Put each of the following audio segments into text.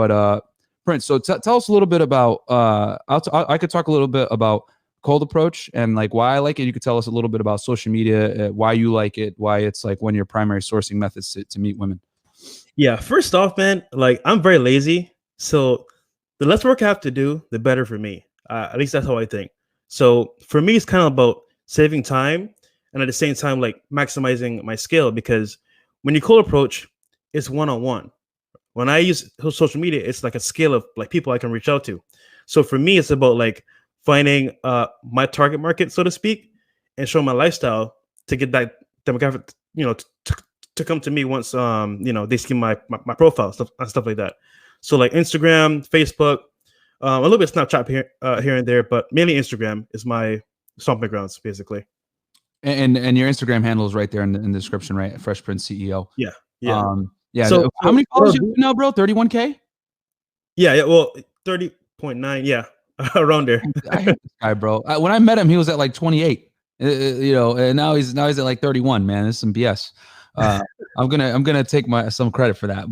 But Prince, so tell us a little bit about I could talk a little bit about cold approach and like why I like it. You could tell us a little bit about social media, why you like it, why it's like one of your primary sourcing methods to meet women. Yeah, first off, man, like I'm very lazy. So the less work I have to do, the better for me. At least that's how I think. So for me, it's kind of about saving time and at the same time, like maximizing my skill because when you cold approach, it's one on one. When I use social media, it's like a scale of like people I can reach out to. So for me, it's about like finding my target market, so to speak, and show my lifestyle to get that demographic, to come to me once they see my profile stuff like that. So like Instagram, Facebook, a little bit of Snapchat here and there, but mainly Instagram is my stomping grounds basically. And your Instagram handle is right there in the description, right? Fresh Prince CEO. Yeah. Yeah. Yeah. So how many followers you have now, bro? 31K? Yeah. Well, 30.9. Yeah. Around there. I hate this guy, bro. When I met him, he was at like 28. And now he's at like 31. Man, this is some BS. I'm gonna take some credit for that,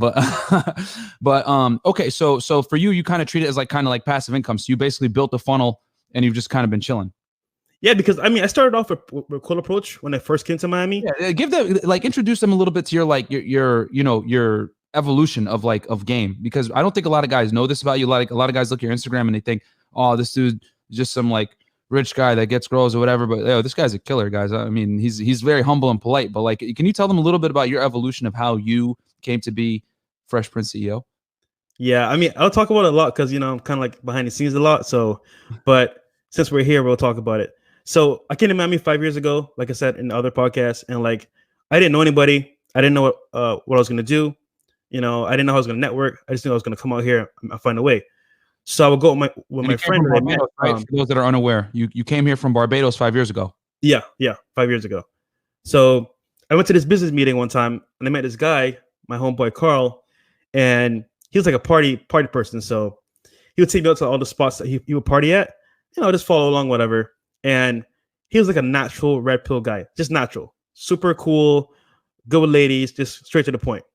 but okay. So for you kind of treat it as like kind of like passive income. So you basically built the funnel and you've just kind of been chilling. Yeah, because I mean, I started off with cold approach when I first came to Miami. Yeah, give them introduce them a little bit to your like your evolution of game, because I don't think a lot of guys know this about you. Like a lot of guys look at your Instagram and they think, oh, this dude is just some like rich guy that gets girls or whatever, but this guy's a killer, guys. I mean, he's very humble and polite, but like, can you tell them a little bit about your evolution of how you came to be Fresh Prince CEO? Yeah, I mean, I'll talk about it a lot because I'm kind of like behind the scenes a lot. So, but since we're here, we'll talk about it. So I came to Miami 5 years ago, like I said in other podcasts, and like I didn't know anybody. I didn't know what I was gonna do. I didn't know how I was gonna network. I just knew I was gonna come out here and find a way. So I would go with my friend. Barbados, right? For those that are unaware, you came here from Barbados 5 years ago. Yeah, 5 years ago. So I went to this business meeting one time and I met this guy, my homeboy Carl, and he was like a party person. So he would take me out to all the spots that he would party at, just follow along, whatever. And he was like a natural red pill guy, just natural, super cool, good with ladies, just straight to the point.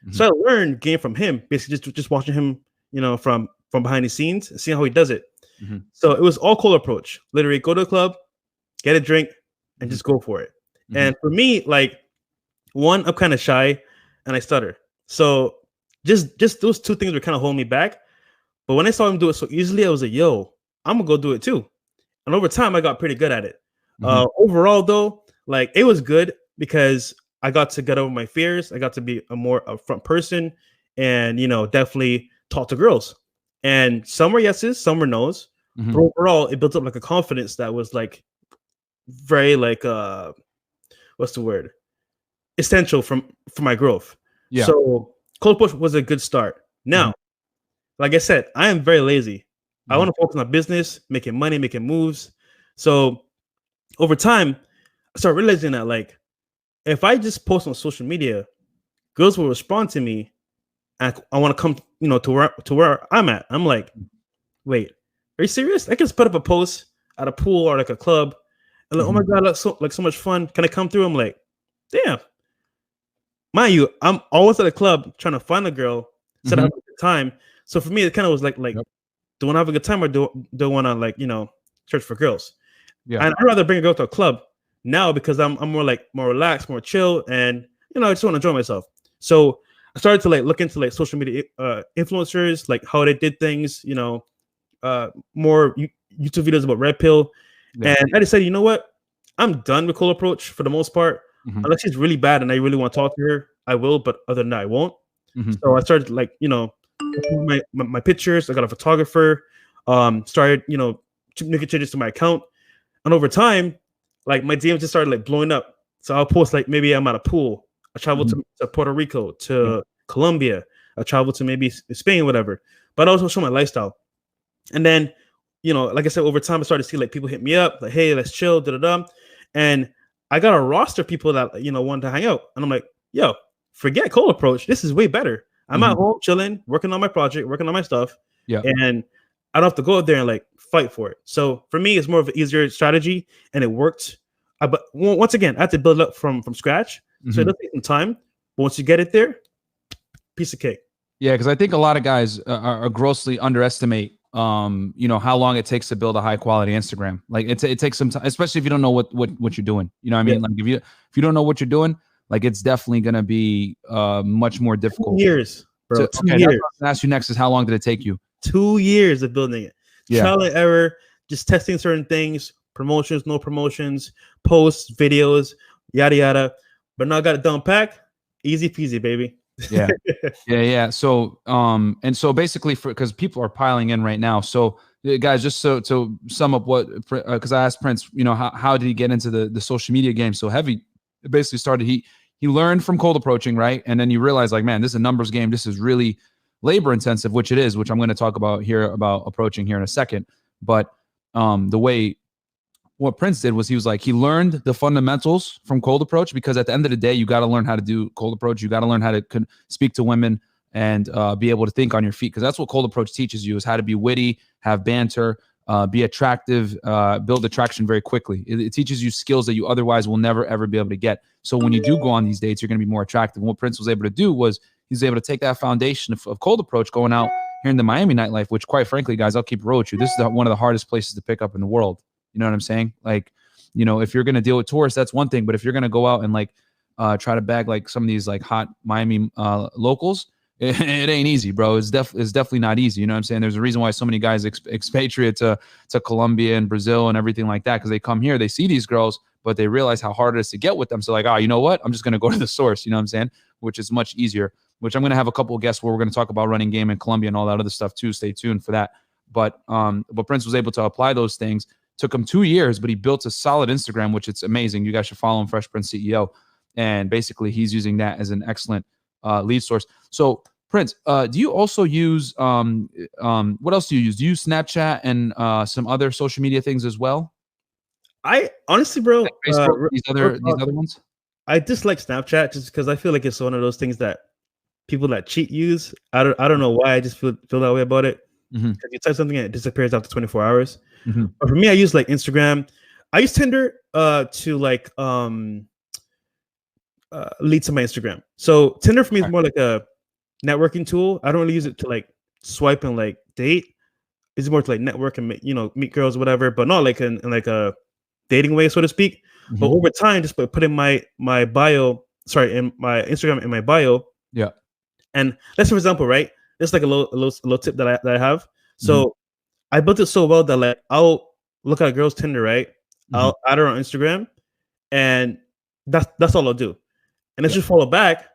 Mm-hmm. So I learned game from him, basically just watching him, from behind the scenes and seeing how he does it. Mm-hmm. So it was all cold approach. Literally go to a club, get a drink, and just go for it. Mm-hmm. And for me, like, one, I'm kind of shy and I stutter. So just those two things were kind of holding me back. But when I saw him do it so easily, I was like, yo, I'm gonna go do it too. And over time, I got pretty good at it. Mm-hmm. Overall, though, like, it was good because I got to get over my fears. I got to be a more upfront person and, definitely talk to girls. And some were yeses, some were no's. Mm-hmm. But overall, it built up like a confidence that was like very like what's the word? Essential for my growth. Yeah. So cold approach was a good start. Now, like I said, I am very lazy. I want to focus on business, making money, making moves. So over time, I started realizing that like if I just post on social media, girls will respond to me and I want to come, to where I'm at. I'm like, wait, are you serious? I can just put up a post at a pool or like a club and like, oh my God, that's so much fun. Can I come through? I'm like, damn. Mind you, I'm always at a club trying to find a girl, set up a good time. So for me, it kind of was like, do I want to have a good time or do I want to search for girls? Yeah. And I'd rather bring a girl to a club now because I'm more relaxed, more chill, and I just want to enjoy myself. So I started to look into social media influencers, like how they did things, more YouTube videos about red pill. Yeah. And I decided, you know what? I'm done with cold approach for the most part. Mm-hmm. Unless she's really bad and I really want to talk to her, I will, but other than that, I won't. Mm-hmm. So I started my pictures. I got a photographer, started, making changes to my account. And over time, like my DMs just started blowing up. So I'll post maybe I'm at a pool. I traveled to Puerto Rico, to Colombia. I traveled to maybe Spain, whatever. But I also show my lifestyle. And then, like I said, over time, I started to see people hit me up, like, hey, let's chill, da-da-da. And I got a roster of people that, wanted to hang out. And I'm like, yo, forget cold approach. This is way better. I'm at home chilling, working on my project, working on my stuff. Yeah. And I don't have to go out there and fight for it. So for me, it's more of an easier strategy and it worked. But once again, I had to build it up from scratch. Mm-hmm. So it does take some time. But once you get it there, piece of cake. Yeah, because I think a lot of guys are grossly underestimate, you know, how long it takes to build a high quality Instagram. Like it takes some time, especially if you don't know what you're doing. You know what I Yeah. mean? Like if you don't know what you're doing, like it's definitely gonna be much more 2 difficult. years, bro. To, 2 okay, that's what I years. was gonna ask you next is how long did it take you? 2 years of building it. Yeah. Trial and error, just testing certain things, promotions, no promotions, posts, videos, yada yada. But now I got it done pack. Easy peasy, baby. Yeah. Yeah. So, and so basically, because people are piling in right now. So, guys, just so to sum up what, because I asked Prince, you know, how did he get into the social media game so heavy? It basically started. He learned from cold approaching, right? And then you realize, like, man, this is a numbers game. This is really labor intensive, which it is, which I'm going to talk about here about approaching here in a second. But the way what Prince did was he was like, he learned the fundamentals from cold approach, because at the end of the day, you got to learn how to do cold approach. You got to learn how to speak to women and be able to think on your feet, because that's what cold approach teaches you, is how to be witty, have banter, be attractive, build attraction very quickly. It teaches you skills that you otherwise will never, ever be able to get. So when you do go on these dates, you're going to be more attractive. And what Prince was able to do was he's able to take that foundation of cold approach going out here in the Miami nightlife, which quite frankly, guys, I'll keep it real with you. This is one of the hardest places to pick up in the world. You know what I'm saying? Like, you know, if you're going to deal with tourists, that's one thing. But if you're going to go out and like try to bag like some of these like hot Miami locals, it ain't easy, bro. It's definitely not easy. You know what I'm saying? There's a reason why so many guys expatriate to Colombia and Brazil and everything like that, because they come here, they see these girls, but they realize how hard it is to get with them. So like, oh, you know what? I'm just going to go to the source. You know what I'm saying? Which is much easier. Which I'm going to have a couple of guests where we're going to talk about running game in Colombia and all that other stuff too. Stay tuned for that. But Prince was able to apply those things. Took him 2 years, but he built a solid Instagram, which it's amazing. You guys should follow him, Fresh Prince CEO. And basically, he's using that as an excellent lead source. So, Prince, do you also use, what else do you use? Do you use Snapchat and some other social media things as well? I honestly, bro, Like Facebook, these other ones? I dislike Snapchat just because I feel like it's one of those things that people that cheat use. I don't know why. I just feel that way about it. Mm-hmm. You type something and it disappears after 24 hours. Mm-hmm. But for me, I use like Instagram. I use Tinder to like lead to my Instagram. So Tinder for me is more like a networking tool. I don't really use it to like swipe and like date. It's more to like network and meet girls or whatever, but not like in like a dating way, so to speak. Mm-hmm. But over time, just by putting my bio, in my Instagram in my bio. Yeah. And let's for example, right? It's like a little tip that I have. So I built it so well that like I'll look at a girl's Tinder, right? I'll add her on Instagram, and that's all I'll do. And then just follow back,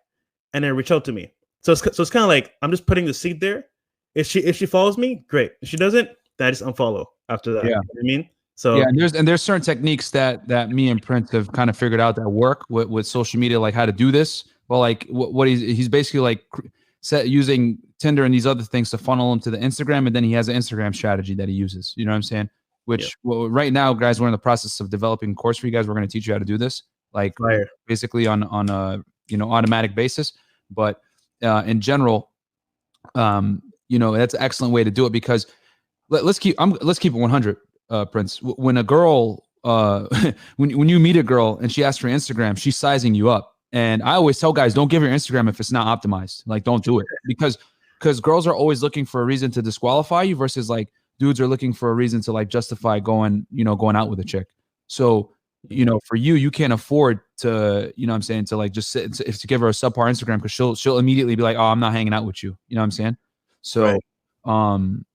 and then reach out to me. So it's kind of like I'm just putting the seed there. If she follows me, great. If she doesn't, then I just unfollow after that. Yeah. You know what I mean? So yeah, and there's certain techniques that me and Prince have kind of figured out that work with social media, like how to do this. Well, like what he's basically like using Tinder and these other things to funnel him to the Instagram, and then he has an Instagram strategy that he uses. You know what I'm saying? Which right now, guys, we're in the process of developing a course for you guys. We're going to teach you how to do this, like basically on a automatic basis. But in general, that's an excellent way to do it, because let's keep it 100, Prince. When a girl, when you meet a girl and she asks for Instagram, she's sizing you up. And I always tell guys, don't give your Instagram if it's not optimized. Like, don't do it, because girls are always looking for a reason to disqualify you, versus like dudes are looking for a reason to like justify going out with a chick. So, for you can't afford to, to like just sit to give her a subpar Instagram, because she'll immediately be like, oh, I'm not hanging out with you. You know what I'm saying? So,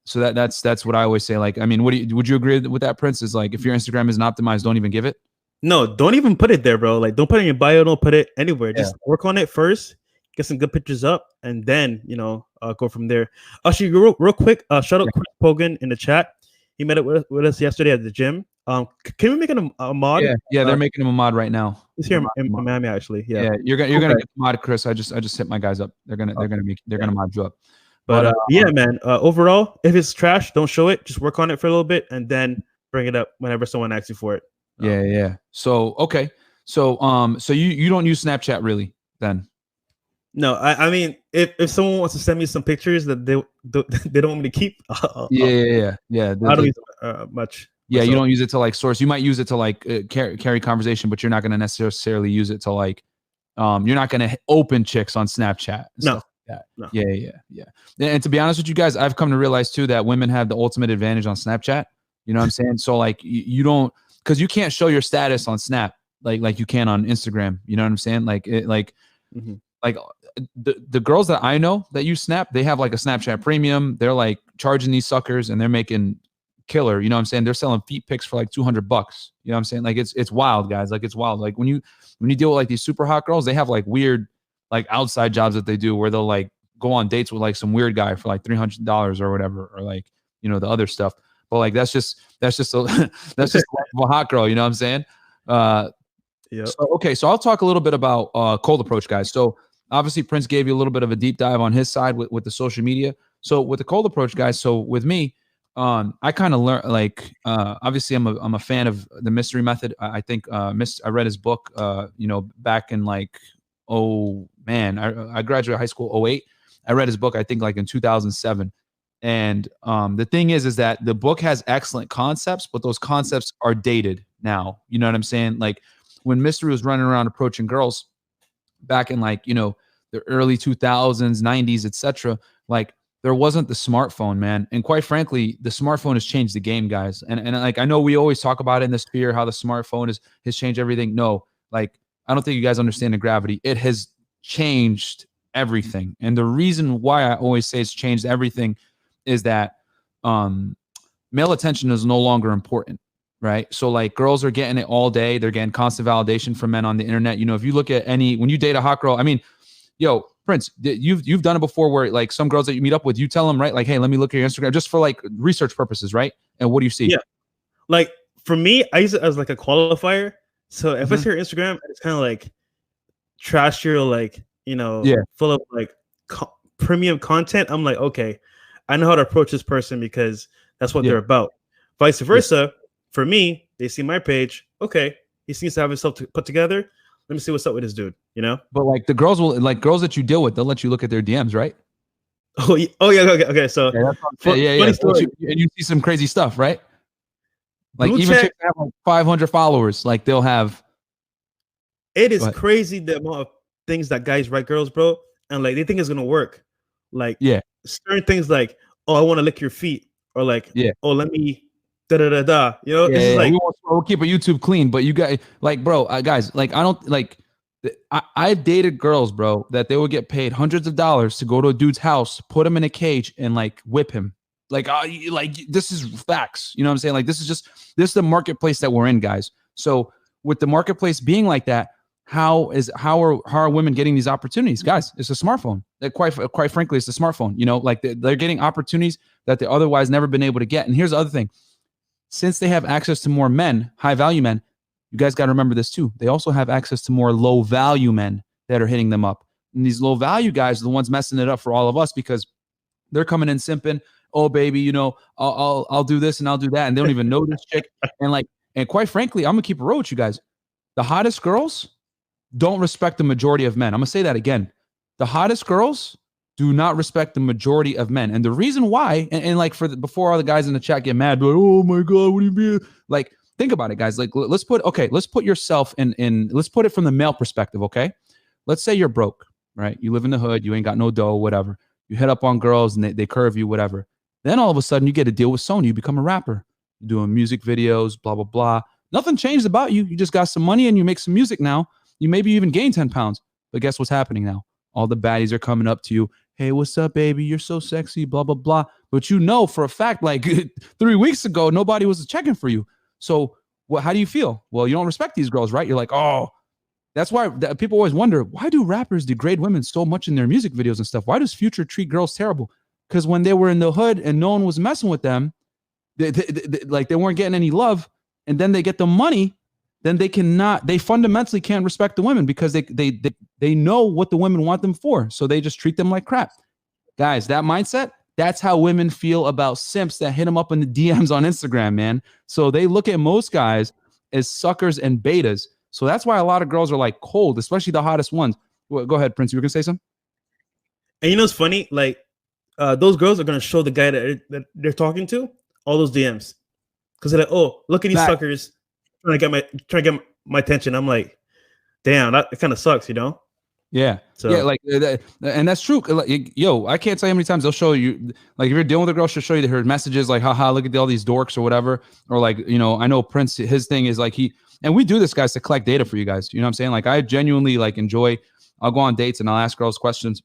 so that's what I always say. Like, I mean, would you agree with that, Prince? Is like, if your Instagram isn't optimized, don't even give it. No, don't even put it there, bro. Like, don't put it in your bio. Don't put it anywhere. Just work on it first. Get some good pictures up, and then go from there. Actually, real quick, shout out Chris Pogan in the chat. He met up with us yesterday at the gym. Can we make him a mod? Yeah, they're making him a mod right now. He's here in Miami, actually. Yeah, you're gonna get the mod, Chris. I just hit my guys up. They're gonna mod you up. But yeah, man. Overall, if it's trash, don't show it. Just work on it for a little bit, and then bring it up whenever someone asks you for it. Yeah. So okay. So so you don't use Snapchat really then? No, I mean, if someone wants to send me some pictures that they don't want me to keep, yeah. I don't use much. Yeah, you don't use it to like source. You might use it to like carry conversation, but you're not going to necessarily use it to like, you're not going to open chicks on Snapchat. No, Yeah. No. Yeah. And to be honest with you guys, I've come to realize too that women have the ultimate advantage on Snapchat. You know what I'm saying? So like you don't, because you can't show your status on Snap like you can on Instagram. You know what I'm saying? Like Mhm. like the girls that I know that use Snap, they have like a Snapchat premium. They're like charging these suckers and they're making killer. You know what I'm saying? They're selling feet pics for like $200. You know what I'm saying? Like it's wild, guys. Like it's wild. Like when you deal with like these super hot girls, they have like weird like outside jobs that they do where they'll like go on dates with like some weird guy for like $300 or whatever, or like, you know, the other stuff. But like that's just that's just a hot girl. You know what I'm saying? Yep. So, okay, so I'll talk a little bit about cold approach, guys. So obviously Prince gave you a little bit of a deep dive on his side with the social media. So with the cold approach, guys, so with me, I kind of learned like obviously I'm a fan of the mystery method. I think I read his book you know, back in like, oh man, I graduated high school 08. I read his book I think like in 2007. And the thing is that the book has excellent concepts, but those concepts are dated now. You know what I'm saying? Like when Mystery was running around approaching girls back in like, you know, the early 2000s, 90s, etc., like there wasn't the smartphone, man. And quite frankly, the smartphone has changed the game, guys. And like I know we always talk about it in this sphere how the smartphone has changed everything. No, like I don't think you guys understand the gravity. It has changed everything. And the reason why I always say it's changed everything is that male attention is no longer important, right? So like girls are getting it all day. They're getting constant validation from men on the internet. You know, if you look at when you date a hot girl, I mean, yo, Prince, you've done it before where like some girls that you meet up with, you tell them, right? Like, hey, let me look at your Instagram just for like research purposes, right? And what do you see? Yeah. Like for me, I use it as like a qualifier. So if I Mhm. see your Instagram, it's kind of like trashier, like, you know, Yeah. full of like premium content. I'm like, okay, I know how to approach this person because that's what Yeah. they're about. Vice versa, for me, they see my page. Okay, he seems to have himself put together. Let me see what's up with this dude. You know? But like the girls will like girls that you deal with, they'll let you look at their DMs, right? Oh yeah. Okay. So Yeah, that's what I'm saying. Yeah. funny So story. and you see some crazy stuff, right? Like Blue even check. chicks that have like 500 followers, like they'll have. It is But crazy the amount of things that guys write girls, bro, and like they think it's gonna work. Like yeah, certain things, like, oh, I want to lick your feet, or like, yeah. oh, let me da da da da. You know, it's just Yeah. like, We'll keep a YouTube clean, but you guys, like, bro, guys, like, I don't like. I've dated girls, bro, that they would get paid hundreds of dollars to go to a dude's house, put him in a cage, and like whip him. Like this is facts. You know what I'm saying? Like this is the marketplace that we're in, guys. So with the marketplace being like that, how are women getting these opportunities, guys? It's a smartphone. That quite frankly, it's a smartphone. You know, like they're getting opportunities that they otherwise never been able to get. And here's the other thing: since they have access to more men, high value men, you guys got to remember this too. They also have access to more low value men that are hitting them up. And these low value guys are the ones messing it up for all of us because they're coming in simping. Oh, baby, you know, I'll do this and I'll do that. And they don't even know this chick. And quite frankly, I'm going to keep it real with you guys. The hottest girls don't respect the majority of men. I'm going to say that again. The hottest girls do not respect the majority of men. And the reason why, and like before all the guys in the chat get mad, like, oh my God, what do you mean? Like, think about it, guys. Like, let's put yourself in, let's put it from the male perspective, okay? Let's say you're broke, right? You live in the hood, you ain't got no dough, whatever. You hit up on girls and they curve you, whatever. Then all of a sudden you get a deal with Sony, you become a rapper. You're doing music videos, blah, blah, blah. Nothing changed about you. You just got some money and you make some music now. You maybe even gain 10 pounds. But guess what's happening now? All the baddies are coming up to you. Hey, what's up, baby? You're so sexy, blah, blah, blah. But you know for a fact, like 3 weeks ago, nobody was checking for you. So how do you feel? Well, you don't respect these girls, right? You're like, oh, that's why people always wonder, why do rappers degrade women so much in their music videos and stuff? Why does Future treat girls terrible? Because when they were in the hood and no one was messing with them, they weren't getting any love, and then they get the money, then they fundamentally can't respect the women because they know what the women want them for. So they just treat them like crap. Guys, that mindset, that's how women feel about simps that hit them up in the DMs on Instagram, man. So they look at most guys as suckers and betas. So that's why a lot of girls are like cold, especially the hottest ones. Well, go ahead, Prince. You were going to say something? and you know, it's funny, like, those girls are gonna show the guy that they're talking to all those DMs because they're like, oh, look at these suckers trying to get my attention. I'm like, damn, that kind of sucks, you know? Yeah. So Yeah, like and that's true. Like, yo, I can't tell you how many times they'll show you, like if you're dealing with a girl, she'll show you her messages like, haha, look at all these dorks or whatever. Or like, you know, I know Prince, his thing is like and we do this, guys, to collect data for you guys. You know what I'm saying? Like I genuinely like enjoy, I'll go on dates and I'll ask girls questions.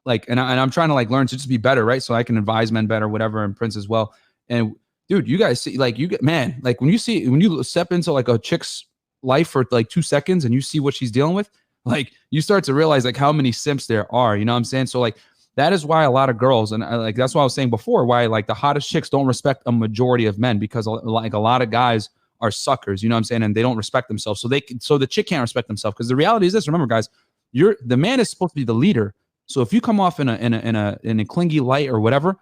Like, and I'm trying to like learn to just be better, right? So I can advise men better, whatever, and Prince as well. And dude, you guys see, like, you get, man, like when you step into like a chick's life for like 2 seconds and you see what she's dealing with, like you start to realize like how many simps there are. You know what I'm saying? So like that is why a lot of girls, and like that's what I was saying before, why like the hottest chicks don't respect a majority of men, because like a lot of guys are suckers. You know what I'm saying? And they don't respect themselves. So the chick can't respect themselves, because the reality is this. Remember, guys, the man is supposed to be the leader. So if you come off in a clingy light or whatever,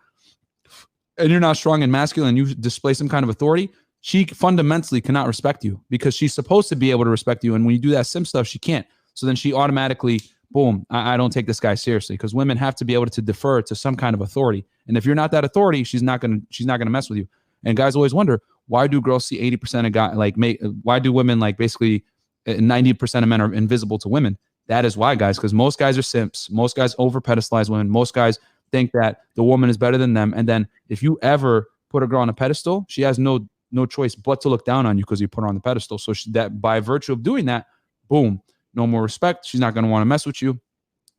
and you're not strong and masculine, and you display some kind of authority, she fundamentally cannot respect you, because she's supposed to be able to respect you. And when you do that sim stuff, she can't. So then she automatically, boom, I don't take this guy seriously, because women have to be able to defer to some kind of authority. And if you're not that authority, she's not gonna mess with you. And guys always wonder, why do girls see 80% of guys why do women like basically 90% of men are invisible to women? That is why, guys, because most guys are simps. Most guys over pedestalize women. Most guys think that the woman is better than them. And then if you ever put a girl on a pedestal, she has no choice but to look down on you because you put her on the pedestal. So that by virtue of doing that, boom, no more respect. She's not going to want to mess with you.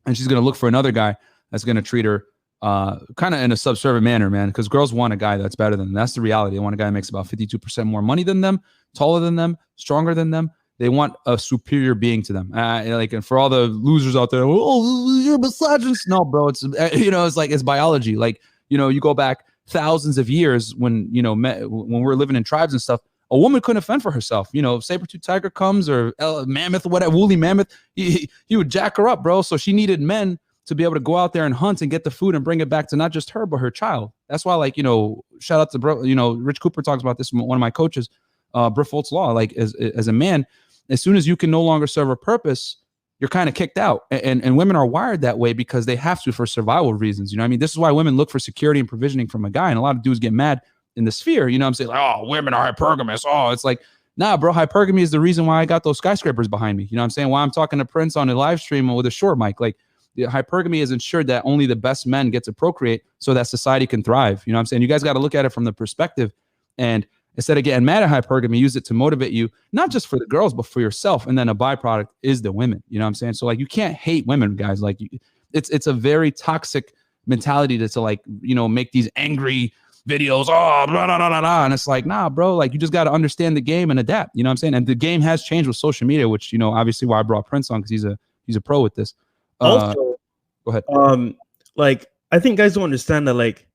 And she's going to look for another guy that's going to treat her kind of in a subservient manner, man, because girls want a guy that's better than them. That's the reality. They want a guy that makes about 52% more money than them, taller than them, stronger than them. They want a superior being to them. And for all the losers out there, oh, you're a misogynist. No, bro, it's it's like, it's biology. Like, you go back thousands of years when when we're living in tribes and stuff. A woman couldn't fend for herself. Saber-tooth tiger comes, or mammoth, whatever, woolly mammoth. He would jack her up, bro. So she needed men to be able to go out there and hunt and get the food and bring it back to not just her but her child. That's why, like, shout out to bro. Rich Cooper talks about this. One of my coaches, Briffolt's Law. Like, as a man, as soon as you can no longer serve a purpose, you're kind of kicked out. And women are wired that way because they have to, for survival reasons. You know what I mean? This is why women look for security and provisioning from a guy. And a lot of dudes get mad in the sphere. You know what I'm saying? Like, oh, women are hypergamous. Oh, it's like, nah, bro, hypergamy is the reason why I got those skyscrapers behind me. You know what I'm saying? Why I'm talking to Prince on a live stream with a short mic. Like, the hypergamy is ensured that only the best men get to procreate so that society can thrive. You know what I'm saying? You guys got to look at it from the perspective, and instead of getting mad at hypergamy, use it to motivate you, not just for the girls, but for yourself. And then a byproduct is the women. You know what I'm saying? So like, you can't hate women, guys. Like, it's a very toxic mentality to like, make these angry videos. Oh, blah, blah, blah, blah. And it's like, nah, bro, like, you just got to understand the game and adapt. You know what I'm saying? And the game has changed with social media, which, obviously why I brought Prince on, because he's a pro with this. Also, go ahead. Like, I think guys don't understand that, like,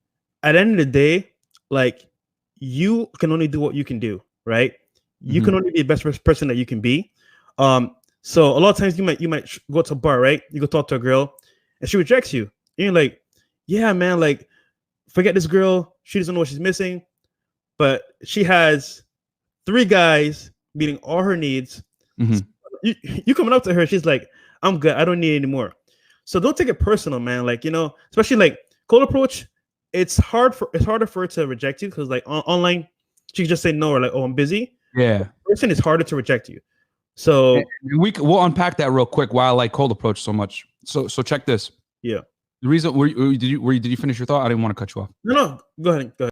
at the end of the day, like, you can only do what you can do, right? You can only be the best person that you can be. So a lot of times you might go to a bar, right? You go talk to a girl and she rejects you. And you're like, yeah, man, like, forget this girl. She doesn't know what she's missing. But she has 3 guys meeting all her needs. So you coming up to her, she's like, I'm good. I don't need any more. So don't take it personal, man. Like, especially like cold approach, it's harder for her to reject you, because like online, she can just say no, or like, oh, I'm busy. Yeah. Person is harder to reject you. So we'll unpack that real quick why I like cold approach so much. So check this. Yeah. The reason did you finish your thought? I didn't want to cut you off. No, go ahead.